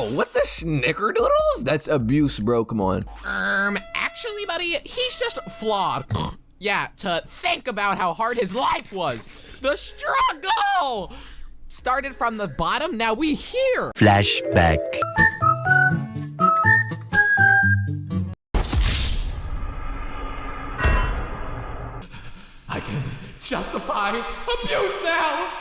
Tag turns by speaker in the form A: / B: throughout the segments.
A: Whoa, what the snickerdoodles? That's abuse, bro, come on.
B: Actually, buddy, he's just flawed. Yeah, to think about how hard his life was. The struggle! Started from the bottom, now we here.
C: Flashback.
B: I can justify abuse now.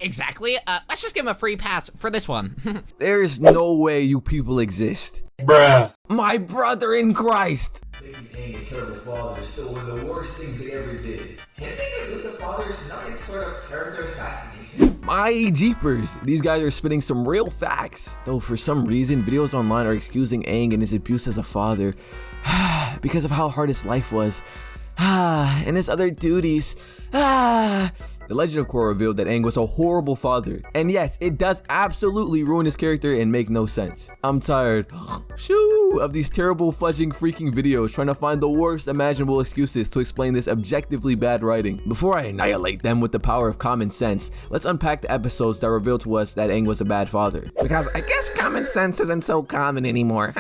B: Exactly. Let's just give him a free pass for this one.
A: There's no way you people exist.
C: Bruh.
A: My brother in Christ.
D: Making Aang a terrible father is still one of the worst things they ever did. Him being an abusive father is nothing short of character assassination.
A: My jeepers, these guys are spitting some real facts. Though for some reason, videos online are excusing Aang and his abuse as a father because of how hard his life was. And his other duties. The Legend of Korra revealed that Aang was a horrible father. And yes, it does absolutely ruin his character and make no sense. I'm tired of these terrible fudging freaking videos trying to find the worst imaginable excuses to explain this objectively bad writing. Before I annihilate them with the power of common sense, let's unpack the episodes that revealed to us that Aang was a bad father. Because I guess common sense isn't so common anymore.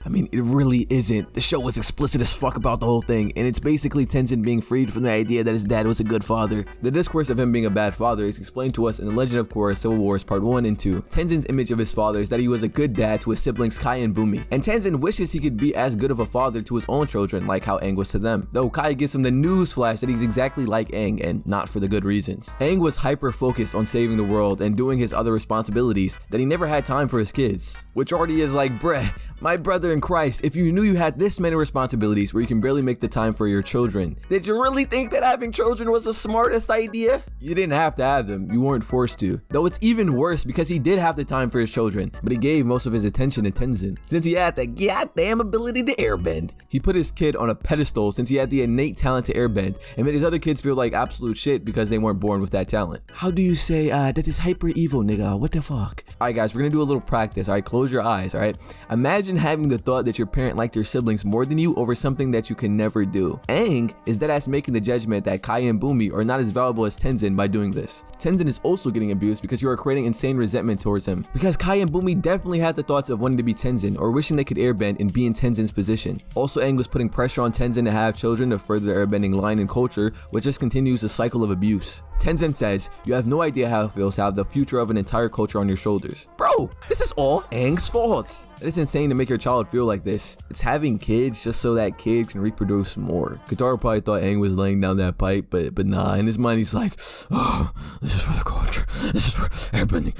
A: I mean, it really isn't. The show was explicit as fuck about the whole thing, and it's basically Tenzin being freed from the idea that his dad was a good father. The discourse of him being a bad father is explained to us in The Legend of Korra Civil Wars Part 1 and 2. Tenzin's image of his father is that he was a good dad to his siblings Kai and Bumi, and Tenzin wishes he could be as good of a father to his own children like how Aang was to them. Though Kai gives him the news flash that he's exactly like Aang, and not for the good reasons. Aang was hyper-focused on saving the world and doing his other responsibilities that he never had time for his kids. Which already is like, bruh, my brother in Christ, if you knew you had this many responsibilities where you can barely make the time for your children, did you really think that having children was the smartest idea? You didn't have to have them, you weren't forced to. Though it's even worse because he did have the time for his children, but he gave most of his attention to Tenzin, since he had the goddamn ability to airbend. He put his kid on a pedestal since he had the innate talent to airbend, and made his other kids feel like absolute shit because they weren't born with that talent. How do you say, that is hyper evil, nigga, what the fuck? Alright guys, we're gonna do a little practice, alright, close your eyes, alright? Imagine having the thought that your parent liked your siblings more than you over something that you can never do. Aang is deadass making the judgment that Kai and Bumi are not as valuable as Tenzin by doing this. Tenzin is also getting abused because you are creating insane resentment towards him. Because Kai and Bumi definitely had the thoughts of wanting to be Tenzin or wishing they could airbend and be in Tenzin's position. Also, Aang was putting pressure on Tenzin to have children to further the airbending line and culture, which just continues the cycle of abuse. Tenzin says, you have no idea how it feels to have the future of an entire culture on your shoulders. Bro, this is all Aang's fault. It is insane to make your child feel like this. It's having kids just so that kid can reproduce more. Katara probably thought Aang was laying down that pipe, but nah, in his mind he's like, oh, this is for the culture, this is for airbending,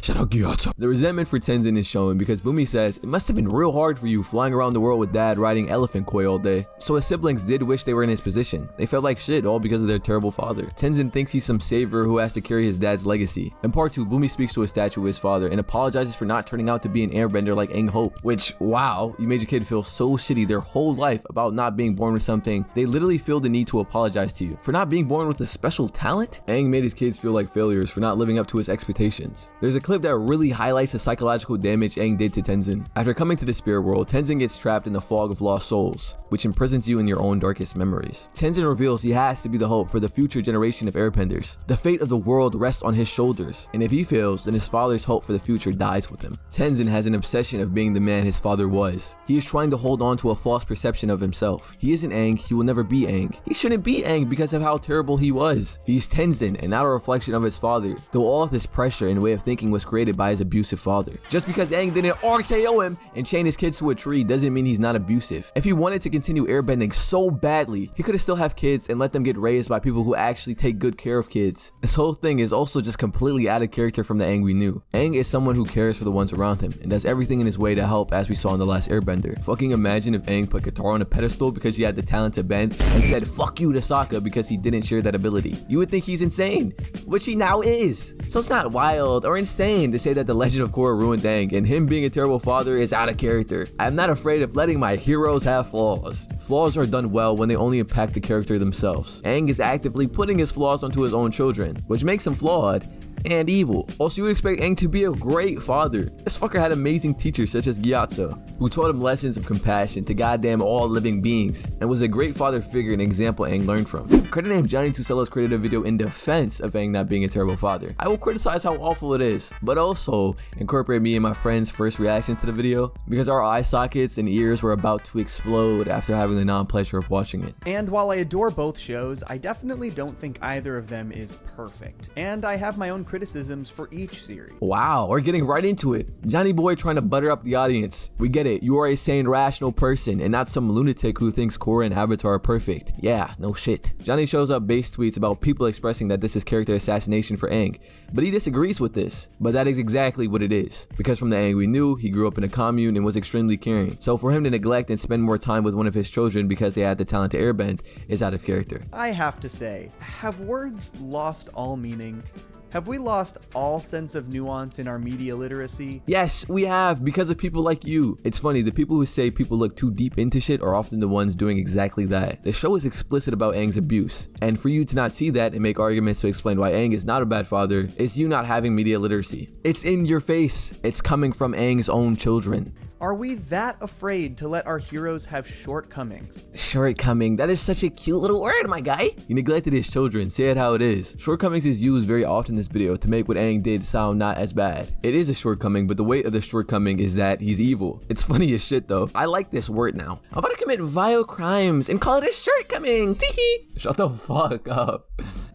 A: shout out Gyatso. The resentment for Tenzin is shown because Bumi says, it must have been real hard for you flying around the world with dad riding elephant koi all day. So his siblings did wish they were in his position. They felt like shit all because of their terrible father. Tenzin thinks he's some savior who has to carry his dad's legacy. In part 2, Bumi speaks to a statue of his father and apologizes for not turning out to be an airbender like Aang hoped. Which, wow, you made your kid feel so shitty their whole life about not being born with something. They literally feel the need to apologize to you for not being born with a special talent. Aang made his kids feel like failures for not living up to his expectations. There's a clip that really highlights the psychological damage Aang did to Tenzin. After coming to the spirit world, Tenzin gets trapped in the fog of lost souls, which imprisons you in your own darkest memories. Tenzin reveals he has to be the hope for the future generation of airbenders. The fate of the world rests on his shoulders, and if he fails, then his father's hope for the future dies with him. Tenzin has an obsession of being the man his father was. He is trying to hold on to a false perception of himself. He isn't Aang, he will never be Aang. He shouldn't be Aang because of how terrible he was. He's Tenzin and not a reflection of his father, though all of this pressure and way of thinking was created by his abusive father. Just because Aang didn't RKO him and chain his kids to a tree doesn't mean he's not abusive. If he wanted to continue airbending so badly, he could have still have kids and let them get raised by people who actually take good care of kids. This whole thing is also just completely out of character from the Aang we knew. Aang is someone who cares for the ones around him and does everything in his way to help, as we saw in The Last Airbender. Fucking imagine if Aang put Katara on a pedestal because he had the talent to bend and said fuck you to Sokka because he didn't share that ability. You would think he's insane, which he now is. So it's not wild or insane to say that The Legend of Korra ruined Aang and him being a terrible father is out of character. I'm not afraid of letting my heroes have flaws. Flaws are done well when they only impact the character themselves. Aang is actively putting his flaws onto his own children, which makes him flawed, and evil. Also, you would expect Aang to be a great father. This fucker had amazing teachers such as Gyatso, who taught him lessons of compassion to goddamn all living beings, and was a great father figure and example Aang learned from. Credit named Johnny Cellos created a video in defense of Aang not being a terrible father. I will criticize how awful it is, but also incorporate me and my friend's first reaction to the video, because our eye sockets and ears were about to explode after having the non-pleasure of watching it.
C: And while I adore both shows, I definitely don't think either of them is perfect, and I have my own criticisms for each series.
A: Wow, we're getting right into it. Johnny Boy trying to butter up the audience. We get it, you are a sane, rational person and not some lunatic who thinks Korra and Avatar are perfect. Yeah, no shit. Johnny shows up base tweets about people expressing that this is character assassination for Aang, but he disagrees with this. But that is exactly what it is, because from the Aang we knew, he grew up in a commune and was extremely caring. So for him to neglect and spend more time with one of his children because they had the talent to airbend is out of character.
C: I have to say, have words lost all meaning? Have we lost all sense of nuance in our media literacy?
A: Yes, we have, because of people like you. It's funny, the people who say people look too deep into shit are often the ones doing exactly that. The show is explicit about Aang's abuse, and for you to not see that and make arguments to explain why Aang is not a bad father is you not having media literacy. It's in your face. It's coming from Aang's own children.
C: Are we that afraid to let our heroes have shortcomings?
A: Shortcoming, that is such a cute little word, my guy. He neglected his children, say it how it is. Shortcomings is used very often in this video to make what Aang did sound not as bad. It is a shortcoming, but the weight of the shortcoming is that he's evil. It's funny as shit though. I like this word now. I'm about to commit vile crimes and call it a shortcoming. Teehee. Shut the fuck up.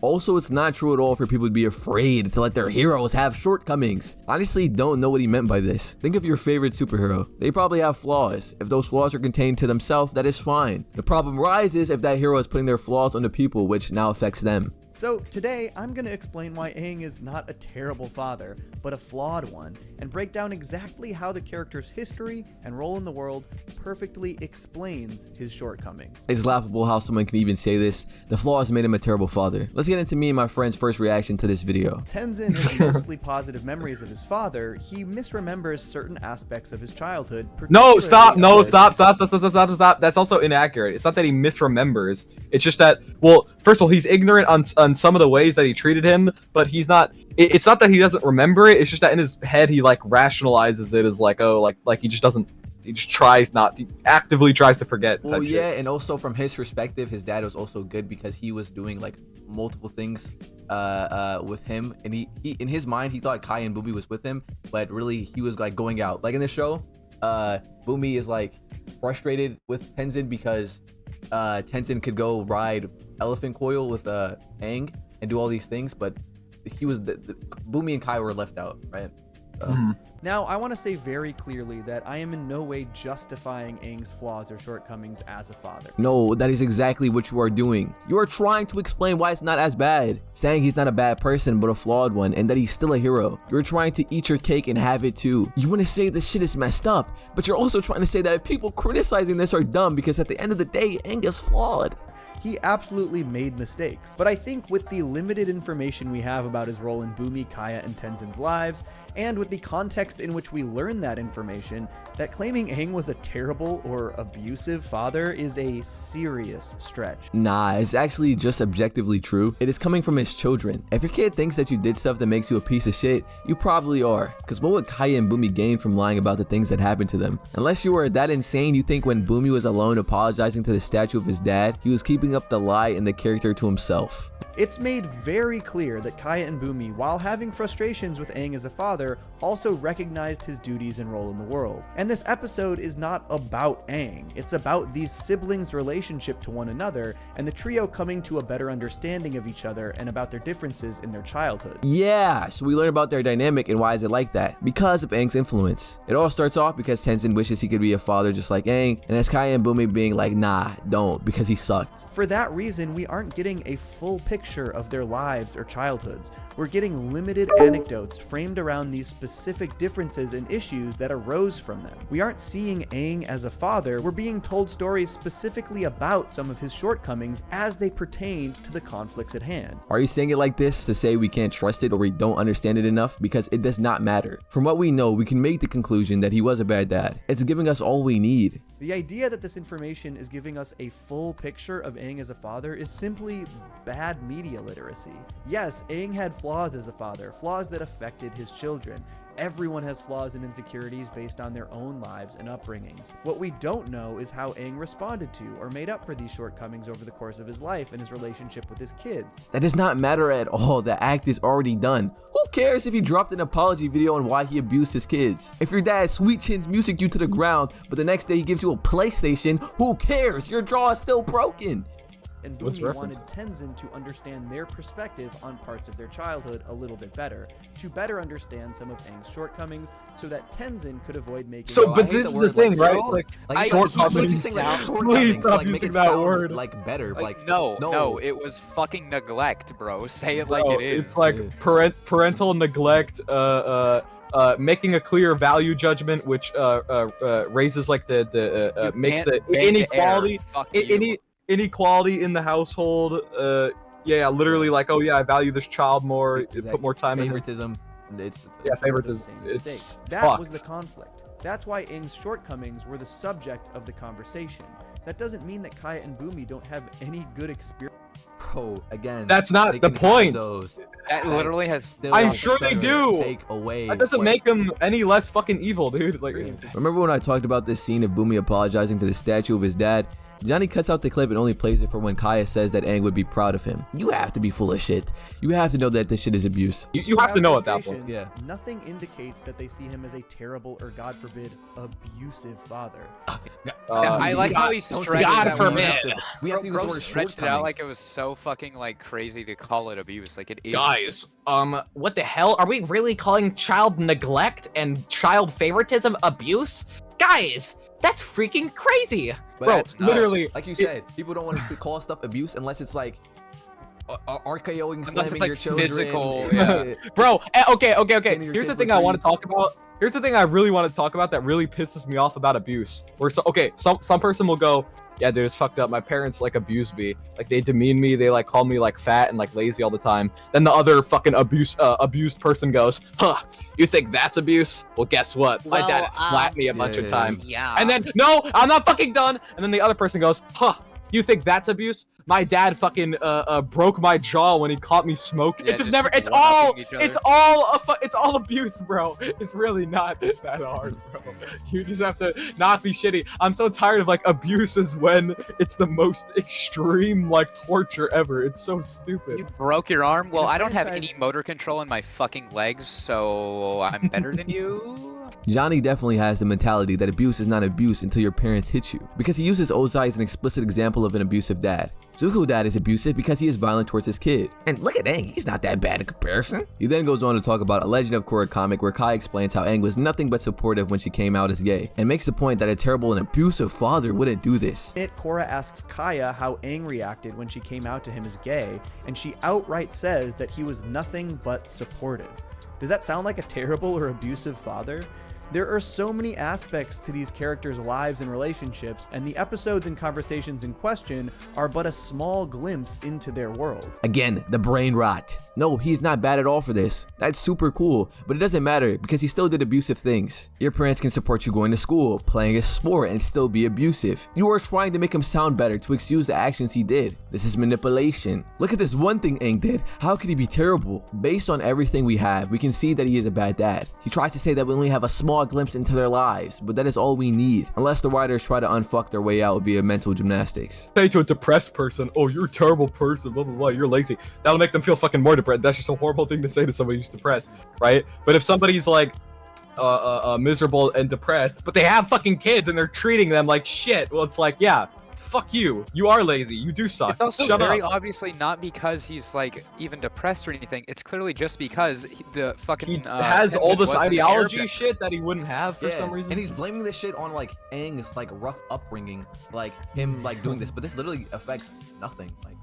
A: Also, it's not true at all for people to be afraid to let their heroes have shortcomings. Honestly, don't know what he meant by this. Think of your favorite superhero. They probably have flaws. If those flaws are contained to themselves, that is fine. The problem rises if that hero is putting their flaws onto people, which now affects them.
C: So today, I'm going to explain why Aang is not a terrible father, but a flawed one, and break down exactly how the character's history and role in the world perfectly explains his shortcomings.
A: It's laughable how someone can even say this. The flaws made him a terrible father. Let's get into me and my friend's first reaction to this video.
C: Tenzin has mostly positive memories of his father. He misremembers certain aspects of his childhood.
E: No, stop. That's also inaccurate. It's not that he misremembers. It's just that, well, first of all, he's ignorant on some of the ways that he treated him, but he's not. It's not that he doesn't remember it. It's just that in his head he like rationalizes it as like, oh, like he just doesn't. He just tries not. He actively tries to forget.
A: Well, yeah,
E: shit.
A: and also from his perspective, his dad was also good because he was doing like multiple things with him, and he in his mind he thought Kai and Bumi was with him, but really he was like going out. Like in the show, Bumi is like frustrated with Tenzin because Tenzin could go ride elephant coil with Aang and do all these things, but he was Bumi and Kai were left out, right?
C: Now, I want to say very clearly that I am in no way justifying Aang's flaws or shortcomings as a father.
A: No, that is exactly what you are doing. You are trying to explain why it's not as bad, saying he's not a bad person but a flawed one, and that he's still a hero. You're trying to eat your cake and have it too. You want to say this shit is messed up, but you're also trying to say that people criticizing this are dumb because at the end of the day, Aang is flawed.
C: He absolutely made mistakes, but I think with the limited information we have about his role in Bumi, Kaya, and Tenzin's lives, and with the context in which we learn that information, that claiming Aang was a terrible or abusive father is a serious stretch.
A: Nah, it's actually just objectively true. It is coming from his children. If your kid thinks that you did stuff that makes you a piece of shit, you probably are. Cause what would Kaya and Bumi gain from lying about the things that happened to them? Unless you were that insane you think when Bumi was alone apologizing to the statue of his dad, he was keeping up the lie and the character to himself.
C: It's made very clear that Kaya and Bumi, while having frustrations with Aang as a father, also recognized his duties and role in the world. And this episode is not about Aang, it's about these siblings' relationship to one another, and the trio coming to a better understanding of each other and about their differences in their childhood.
A: Yeah, so we learn about their dynamic and why is it like that? Because of Aang's influence. It all starts off because Tenzin wishes he could be a father just like Aang, and that's Kaya and Bumi being like, nah, don't, because he sucked.
C: For that reason, we aren't getting a full picture of their lives or childhoods. We're getting limited anecdotes framed around these specific differences and issues that arose from them. We aren't seeing Aang as a father, we're being told stories specifically about some of his shortcomings as they pertained to the conflicts at hand.
A: Are you saying it like this to say we can't trust it or we don't understand it enough? Because it does not matter. From what we know, we can make the conclusion that he was a bad dad. It's giving us all we need.
C: The idea that this information is giving us a full picture of Aang as a father is simply bad media literacy. Yes, Aang had flaws as a father, flaws that affected his children. Everyone has flaws and insecurities based on their own lives and upbringings. What we don't know is how Aang responded to or made up for these shortcomings over the course of his life and his relationship with his kids.
A: That does not matter at all. The act is already done. Who cares if he dropped an apology video on why he abused his kids? If your dad sweet chins music you to the ground, but the next day he gives you a PlayStation, who cares? Your jaw is still broken.
C: And Bumi wanted Tenzin to understand their perspective on parts of their childhood a little bit better, to better understand some of Aang's shortcomings, so that Tenzin could avoid making.
E: So, but this is the thing, right? Like
A: shortcomings.
E: Please stop using that word.
A: Like better, like
F: no, it was fucking neglect, bro. Say it like it is.
E: It's like parental neglect. Making a clear value judgment, which raises like makes the inequality in the household. Yeah, literally like, oh yeah, I value this child more. Exactly. Put more time
A: favoritism.
E: It's favoritism.
C: That
E: fucked.
C: was the conflict. That's why Aang's shortcomings were the subject of the conversation. That doesn't mean that Kaya and Bumi don't have any good experience.
A: Bro, again,
E: that's not the point.
F: That literally has.
E: I'm sure they do.
A: Take away.
E: That doesn't make them any less fucking evil, dude. Like,
A: remember when I talked about this scene of Bumi apologizing to the statue of his dad? Johnny cuts out the clip and only plays it for when Kaya says that Aang would be proud of him. You have to be full of shit. You have to know that this shit is abuse.
E: You have to know at that point.
C: Yeah. Nothing indicates that they see him as a terrible or, God forbid, abusive father.
F: I like how he stretched
E: God forbid.
F: We have to use the word stretched it out like it was so fucking like crazy to call it abuse. Like it is.
B: Guys, what the hell? Are we really calling child neglect and child favoritism abuse? Guys, that's freaking crazy.
A: But
E: bro, literally,
A: like you said, people don't want to call stuff abuse unless it's like RKOing, slamming
F: like
A: your children.
F: Physical, yeah.
E: Bro, okay. Here's the thing I want to talk about. Here's the thing I really want to talk about that really pisses me off about abuse. Where some person will go, yeah, dude, it's fucked up. My parents like abused me. Like they demean me. They like call me like fat and like lazy all the time. Then the other fucking abused person goes, huh? You think that's abuse? Well, guess what? My dad slapped me a bunch of times.
F: Yeah.
E: And then no, I'm not fucking done. And then the other person goes, huh? You think that's abuse? My dad fucking broke my jaw when he caught me smoking.
F: Yeah,
E: it's just never. It's all abuse, bro. It's really not that hard, bro. You just have to not be shitty. I'm so tired of like abuses when it's the most extreme like torture ever. It's so stupid.
F: You broke your arm? Well, I don't have any motor control in my fucking legs, so I'm better than you.
A: Johnny definitely has the mentality that abuse is not abuse until your parents hit you, because he uses Ozai as an explicit example of an abusive dad. Zuko's dad is abusive because he is violent towards his kid. And look at Aang, he's not that bad in comparison. He then goes on to talk about a Legend of Korra comic where Kai explains how Aang was nothing but supportive when she came out as gay, and makes the point that a terrible and abusive father wouldn't do this.
C: Korra asks Kaya how Aang reacted when she came out to him as gay, and she outright says that he was nothing but supportive. Does that sound like a terrible or abusive father? There are so many aspects to these characters' lives and relationships, and the episodes and conversations in question are but a small glimpse into their worlds.
A: Again, the brain rot. No, he's not bad at all for this. That's super cool, but it doesn't matter because he still did abusive things. Your parents can support you going to school, playing a sport, and still be abusive. You are trying to make him sound better to excuse the actions he did. This is manipulation. Look at this one thing Aang did. How could he be terrible? Based on everything we have, we can see that he is a bad dad. He tries to say that we only have a small glimpse into their lives, but that is all we need, unless the writers try to unfuck their way out via mental gymnastics.
E: Say to a depressed person, oh, you're a terrible person, blah, blah, blah, you're lazy. That'll make them feel fucking more depressed. That's just a horrible thing to say to somebody who's depressed, right? But if somebody's like, miserable and depressed, but they have fucking kids and they're treating them like shit, well, it's like, yeah, fuck you. You are lazy. You do suck.
F: It's also
E: Shut
F: very
E: up.
F: obviously not because he's like even depressed or anything. It's clearly just because the fucking
E: he has all this ideology shit that he wouldn't have for some reason.
A: And he's blaming this shit on like Aang's like rough upbringing, like him like doing this, but this literally affects nothing. Like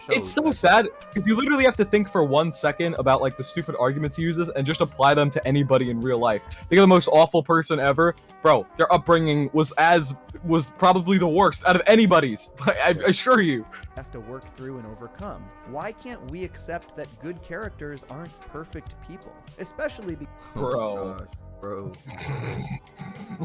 E: it's so sad because you literally have to think for 1 second about like the stupid arguments he uses and just apply them to anybody in real life. Think of the most awful person ever, bro. Their upbringing was probably the worst out of anybody's. I assure you.
C: Has to work through and overcome. Why can't we accept that good characters aren't perfect people, especially because
E: bro.
G: Bro.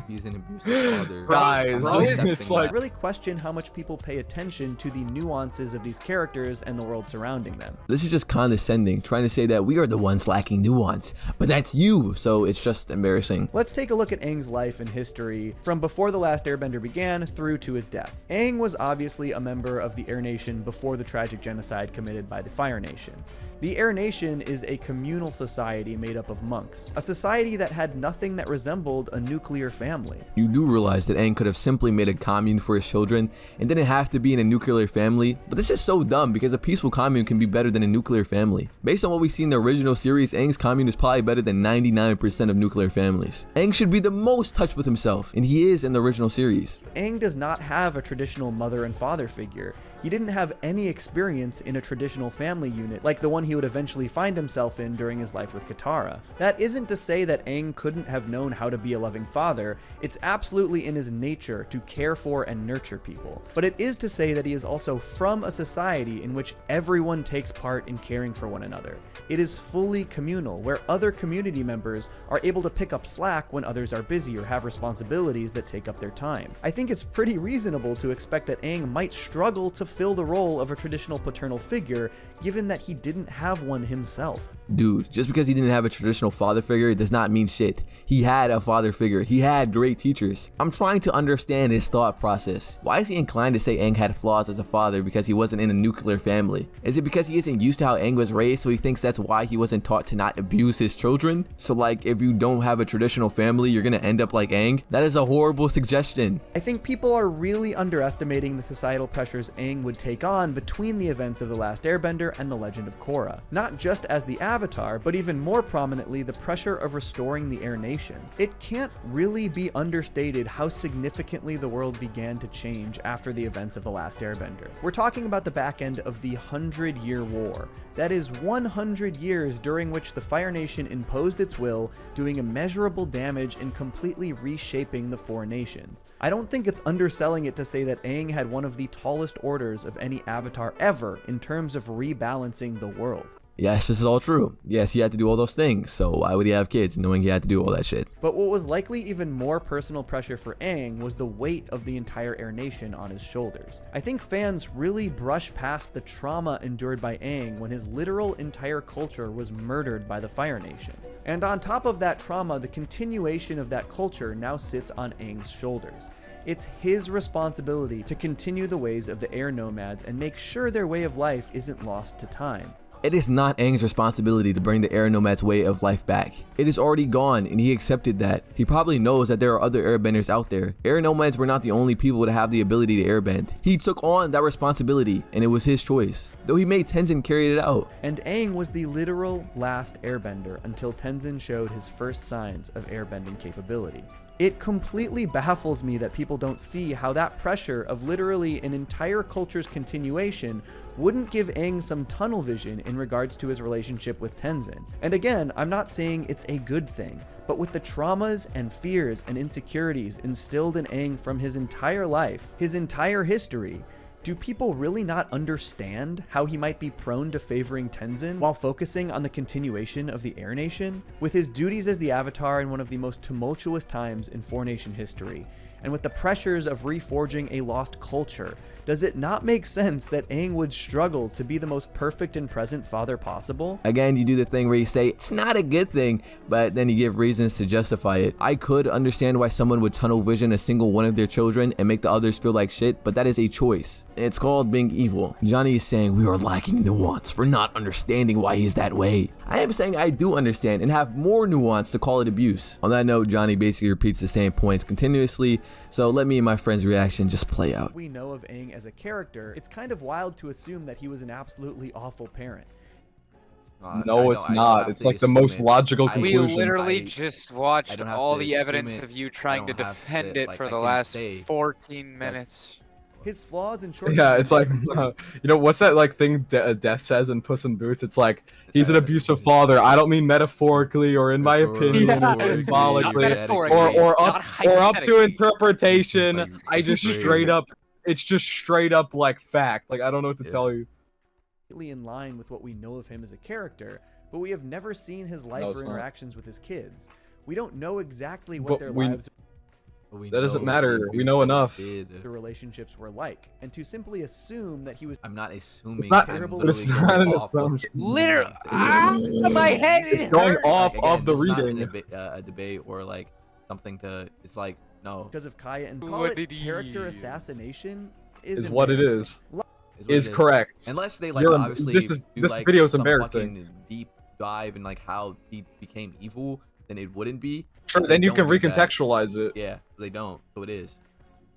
G: He's an abusive father.
E: Guys,
G: I'm not
E: it's
G: accepting
E: like-
C: I really question how much people pay attention to the nuances of these characters and the world surrounding them.
A: This is just condescending, trying to say that we are the ones lacking nuance, but that's you, so it's just embarrassing.
C: Let's take a look at Aang's life and history from before The Last Airbender began through to his death. Aang was obviously a member of the Air Nation before the tragic genocide committed by the Fire Nation. The Air Nation is a communal society made up of monks, a society that had nothing that resembled a nuclear family.
A: You do realize that Aang could have simply made a commune for his children and didn't have to be in a nuclear family, but this is so dumb because a peaceful commune can be better than a nuclear family. Based on what we see in the original series, Aang's commune is probably better than 99% of nuclear families. Aang should be the most touched with himself, and he is in the original series.
C: Aang does not have a traditional mother and father figure. He didn't have any experience in a traditional family unit like the one he would eventually find himself in during his life with Katara. That isn't to say that Aang couldn't have known how to be a loving father. It's absolutely in his nature to care for and nurture people. But it is to say that he is also from a society in which everyone takes part in caring for one another. It is fully communal, where other community members are able to pick up slack when others are busy or have responsibilities that take up their time. I think it's pretty reasonable to expect that Aang might struggle to fill the role of a traditional paternal figure, given that he didn't have one himself.
A: Dude, just because he didn't have a traditional father figure does not mean shit. He had a father figure. He had great teachers. I'm trying to understand his thought process. Why is he inclined to say Aang had flaws as a father because he wasn't in a nuclear family? Is it because he isn't used to how Aang was raised, so he thinks that's why he wasn't taught to not abuse his children? So like, if you don't have a traditional family, you're gonna end up like Aang? That is a horrible suggestion.
C: I think people are really underestimating the societal pressures Aang would take on between the events of The Last Airbender and The Legend of Korra. Not just as the Avatar, but even more prominently the pressure of restoring the Air Nation. It can't really be understated how significantly the world began to change after the events of The Last Airbender. We're talking about the back end of the 100-Year War. That is 100 years during which the Fire Nation imposed its will, doing immeasurable damage and completely reshaping the four nations. I don't think it's underselling it to say that Aang had one of the tallest orders of any Avatar ever in terms of rebalancing the world.
A: Yes, this is all true. Yes, he had to do all those things, so why would he have kids knowing he had to do all that shit?
C: But what was likely even more personal pressure for Aang was the weight of the entire Air Nation on his shoulders. I think fans really brush past the trauma endured by Aang when his literal entire culture was murdered by the Fire Nation. And on top of that trauma, the continuation of that culture now sits on Aang's shoulders. It's his responsibility to continue the ways of the air nomads and make sure their way of life isn't lost to time.
A: It is not Aang's responsibility to bring the air nomad's way of life back. It is already gone, and he accepted that. He probably knows that there are other airbenders out there. Air nomads were not the only people to have the ability to airbend. He took on that responsibility, and it was his choice, though he made Tenzin carry it out.
C: And Aang was the literal last airbender until Tenzin showed his first signs of airbending capability. It completely baffles me that people don't see how that pressure of literally an entire culture's continuation wouldn't give Aang some tunnel vision in regards to his relationship with Tenzin. And again, I'm not saying it's a good thing, but with the traumas and fears and insecurities instilled in Aang from his entire life, his entire history, do people really not understand how he might be prone to favoring Tenzin while focusing on the continuation of the Air Nation? With his duties as the Avatar in one of the most tumultuous times in Four Nation history, and with the pressures of reforging a lost culture, does it not make sense that Aang would struggle to be the most perfect and present father possible?
A: Again, you do the thing where you say, it's not a good thing, but then you give reasons to justify it. I could understand why someone would tunnel vision a single one of their children and make the others feel like shit, but that is a choice. It's called being evil. Johnny is saying we are lacking nuance for not understanding why he's that way. I am saying I do understand and have more nuance to call it abuse. On that note, Johnny basically repeats the same points continuously, so let me and my friend's reaction just play out.
C: We know of Aang as a character, it's kind of wild to assume that he was an absolutely awful parent.
E: No, it's not. It's like the most logical
F: We
E: conclusion.
F: literally just watched
G: don't have
F: all
G: to
F: the
G: assume
F: evidence
G: it.
F: of you trying to
G: don't have
F: defend
G: to,
F: it
G: like,
F: for
G: I
F: the
G: can
F: last
G: say
F: 14 minutes.
C: His flaws and shortcomings.
E: Yeah, it's like, you know, what's that like thing Death says in Puss in Boots? It's like, he's an abusive father. I don't mean metaphorically or in my opinion,
F: Not
E: symbolically,
F: metaphorically,
E: or
F: not
E: up to
F: hypothetically.
E: interpretation.
G: Like,
E: I just straight up, it's just straight up like fact. Like I don't know what to tell you.
C: In line with what we know of him as a character, but we have never seen his life
E: No,
C: or
E: it's not.
C: interactions with his kids. We don't know exactly what their lives
G: We
E: That doesn't
G: know
E: matter.
G: the
E: We know enough.
G: did.
C: the relationships were like, and to simply assume that he was
G: I'm not assuming.
E: not-
G: I'm
C: but
E: it's
G: literally
E: not
G: going
E: an
G: off what
E: assumption.
F: Literally,
G: nothing.
F: my head it
E: Going
F: hurts.
E: off
G: Like, again,
E: of the
G: this is not
E: reading.
G: a debate or like something to. It's like no.
C: because of Kaya, and
F: What
C: call it
F: did he
C: character
F: use?
C: assassination
E: Is what it
C: embarrassing.
E: is.
G: what
E: Is
G: it
E: correct.
G: Unless they like
E: You're-
G: obviously
E: this
G: do
E: this
G: like
E: video is
G: some
E: embarrassing.
G: fucking deep dive in like how he became evil, then it wouldn't be.
E: Sure,
G: But
E: then
G: they
E: you can
G: don't do that.
E: recontextualize it.
G: Yeah, they don't. So it is.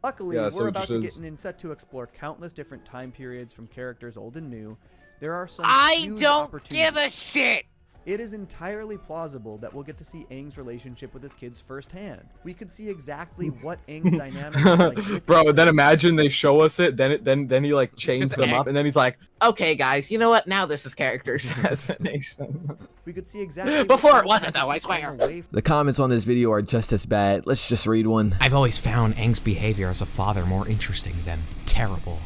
C: Luckily,
E: Yeah, so
C: we're
E: it
C: about
E: just
C: to
E: is.
C: get in set to explore countless different time periods from characters old and new. There are some
F: I
C: huge
F: don't
C: opportunities.
F: give a shit.
C: It is entirely plausible that we'll get to see Aang's relationship with his kids firsthand. We could see exactly what Aang's dynamic is like with
E: Bro,
C: his
E: then
C: kids.
E: imagine they show us it, then he like chains them up, and then he's like,
B: Okay, guys, you know what? Now this is character assassination.
C: We could see exactly
B: Before
C: what
B: it wasn't, though, I
C: Aang
B: swear.
C: away
A: The comments on this video are just as bad. Let's just read one.
H: I've always found Aang's behavior as a father more interesting than terrible.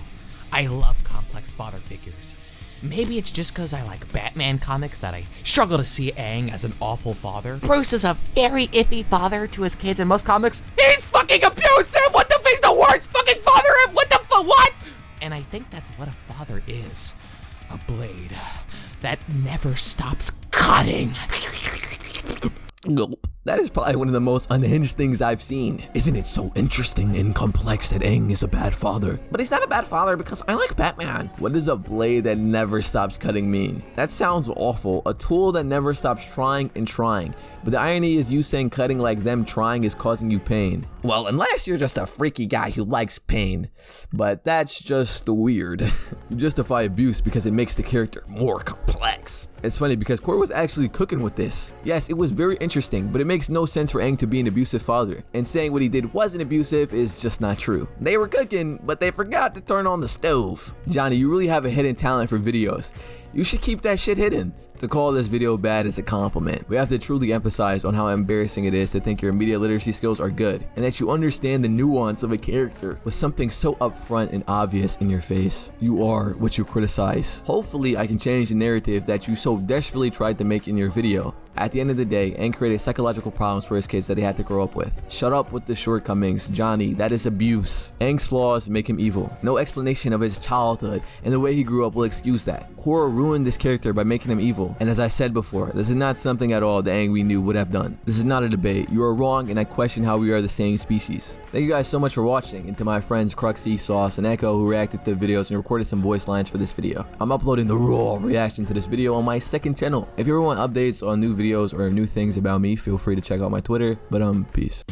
H: I love complex father figures. Maybe it's just because I like Batman comics that I struggle to see Aang as an awful father. Bruce is a very iffy father to his kids in most comics. He's fucking abusive! What the he's the worst fucking father ever! What the what? And I think that's what a father is. A blade that never stops cutting.
A: Gulp. That is probably one of the most unhinged things I've seen. Isn't it so interesting and complex that Aang is a bad father? But he's not a bad father because I like Batman. What does a blade that never stops cutting mean? That sounds awful. A tool that never stops trying and trying. But the irony is you saying cutting like them trying is causing you pain. Well, unless you're just a freaky guy who likes pain. But that's just weird. You justify abuse because it makes the character more complex. It's funny because Korra was actually cooking with this. Yes, it was very interesting, but it makes no sense for Aang to be an abusive father. And saying what he did wasn't abusive is just not true. They were cooking, but they forgot to turn on the stove. Johnny, you really have a hidden talent for videos. You should keep that shit hidden. To call this video bad is a compliment. We have to truly emphasize on how embarrassing it is to think your media literacy skills are good, and that you understand the nuance of a character with something so upfront and obvious in your face. You are what you criticize. Hopefully, I can change the narrative that you so desperately tried to make in your video. At the end of the day, Aang created psychological problems for his kids that he had to grow up with. Shut up with the shortcomings, Johnny, that is abuse. Aang's flaws make him evil. No explanation of his childhood and the way he grew up will excuse that. Korra ruined this character by making him evil, and as I said before, this is not something at all the Aang we knew would have done. This is not a debate. You are wrong, and I question how we are the same species. Thank you guys so much for watching, and to my friends Cruxy, Sauce, and Echo who reacted to the videos and recorded some voice lines for this video. I'm uploading the raw reaction to this video on my second channel. If you ever want updates on new videos or new things about me, feel free to check out my Twitter, but peace.